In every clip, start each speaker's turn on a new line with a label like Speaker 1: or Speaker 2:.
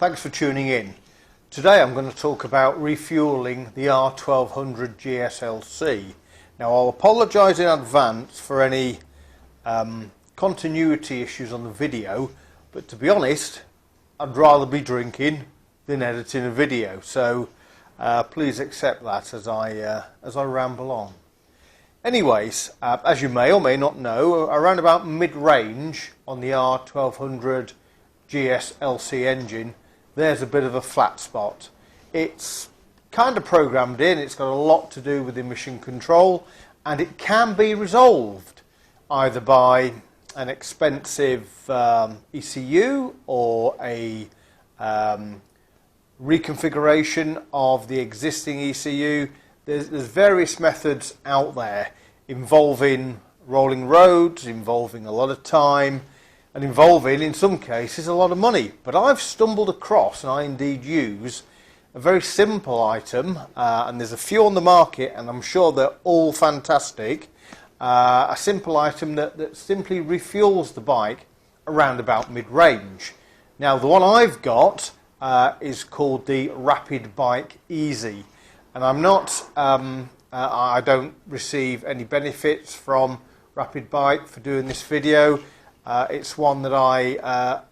Speaker 1: Thanks for tuning in. Today I'm going to talk about refueling the R1200GS LC. Now I'll apologise in advance for any continuity issues on the video, but to be honest, I'd rather be drinking than editing a video, so please accept that as I ramble on. Anyways, as you may or may not know, around about mid-range on the R1200GS LC engine, there's a bit of a flat spot. It's kind of programmed in, it's got a lot to do with emission control, and it can be resolved either by an expensive ECU or a reconfiguration of the existing ECU. There's various methods out there involving rolling roads, involving a lot of time, and involving, in some cases, a lot of money. But I've stumbled across, and I indeed use, a very simple item, and there's a few on the market, and I'm sure they're all fantastic. A simple item that simply refuels the bike around about mid-range. Now, the one I've got is called the Rapid Bike Easy, and I'm not, I don't receive any benefits from Rapid Bike for doing this video. It's one that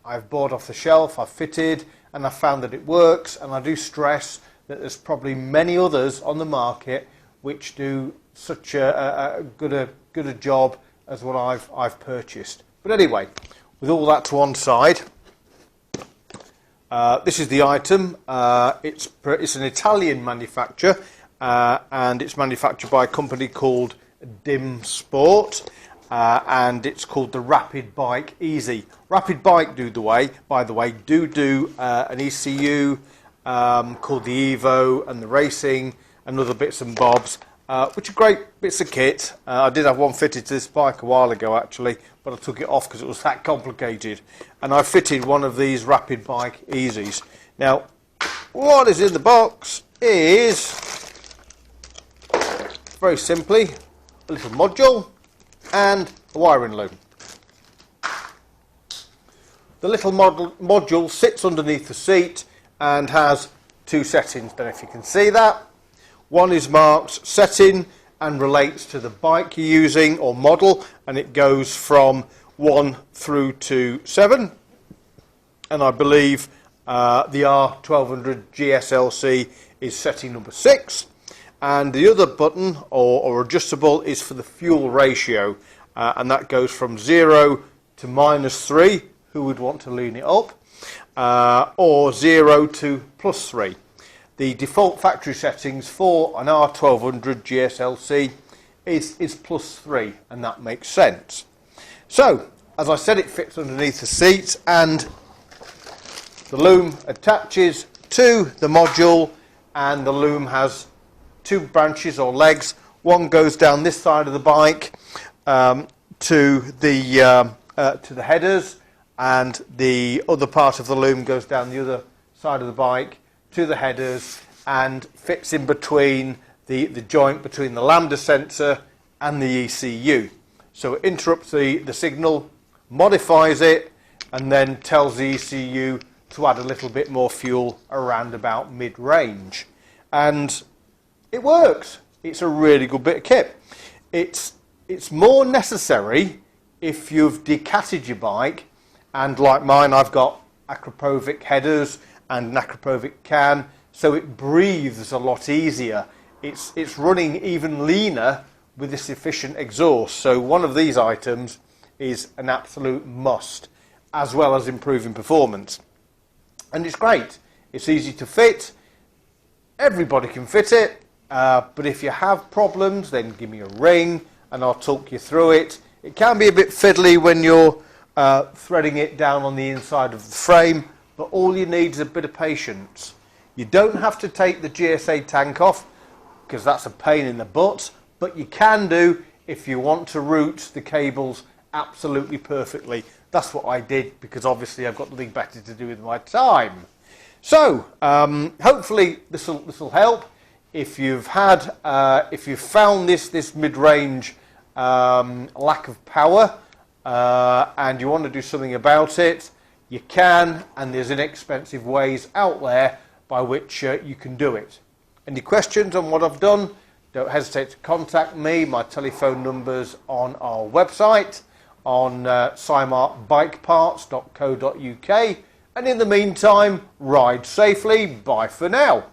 Speaker 1: I've bought off the shelf, I've fitted, and I've found that it works, and I do stress that there's probably many others on the market which do such a good a job as what I've purchased. But anyway, with all that to one side, this is the item. It's an Italian manufacturer, and it's manufactured by a company called Dim Sport. And it's called the Rapid Bike Easy. Rapid Bike, by the way, do an ECU called the Evo and the Racing and other bits and bobs, which are great bits of kit. I did have one fitted to this bike a while ago actually, but I took it off because it was that complicated. And I fitted one of these Rapid Bike Easies. Now, what is in the box is, very simply, a little module and a wiring loom. The little module sits underneath the seat and has two settings. Don't know if you can see that. One is marked setting and relates to the bike you're using or model, and it goes from 1 through to 7. And I believe the R1200GS LC is setting number 6. And the other button, or adjustable, is for the fuel ratio, and that goes from 0 to -3, who would want to lean it up, or 0 to +3. The default factory settings for an R1200GS LC is +3, and that makes sense. So, as I said, it fits underneath the seat, and the loom attaches to the module, and the loom has two branches or legs. One goes down this side of the bike to the headers, and the other part of the loom goes down the other side of the bike to the headers and fits in between the joint between the lambda sensor and the ECU. So it interrupts the signal, modifies it, and then tells the ECU to add a little bit more fuel around about mid-range. And it works. It's a really good bit of kit. It's more necessary if you've decatted your bike, and like mine, I've got Acropovic headers and an Acropovic can, so it breathes a lot easier. It's running even leaner with this efficient exhaust. So one of these items is an absolute must, as well as improving performance. And it's great. It's easy to fit. Everybody can fit it. But if you have problems, then give me a ring and I'll talk you through it. It can be a bit fiddly when you're threading it down on the inside of the frame, but all you need is a bit of patience. You don't have to take the GSA tank off, because that's a pain in the butt, but you can do if you want to route the cables absolutely perfectly. That's what I did, because obviously I've got nothing better to do with my time. So hopefully this will help. If you've found this mid-range lack of power and you want to do something about it, You can, and there's inexpensive ways out there by which you can do it. Any questions on what I've done? Don't hesitate to contact me. My telephone number's on our website, on simartbikeparts.co.uk. And in the meantime, ride safely. Bye for now.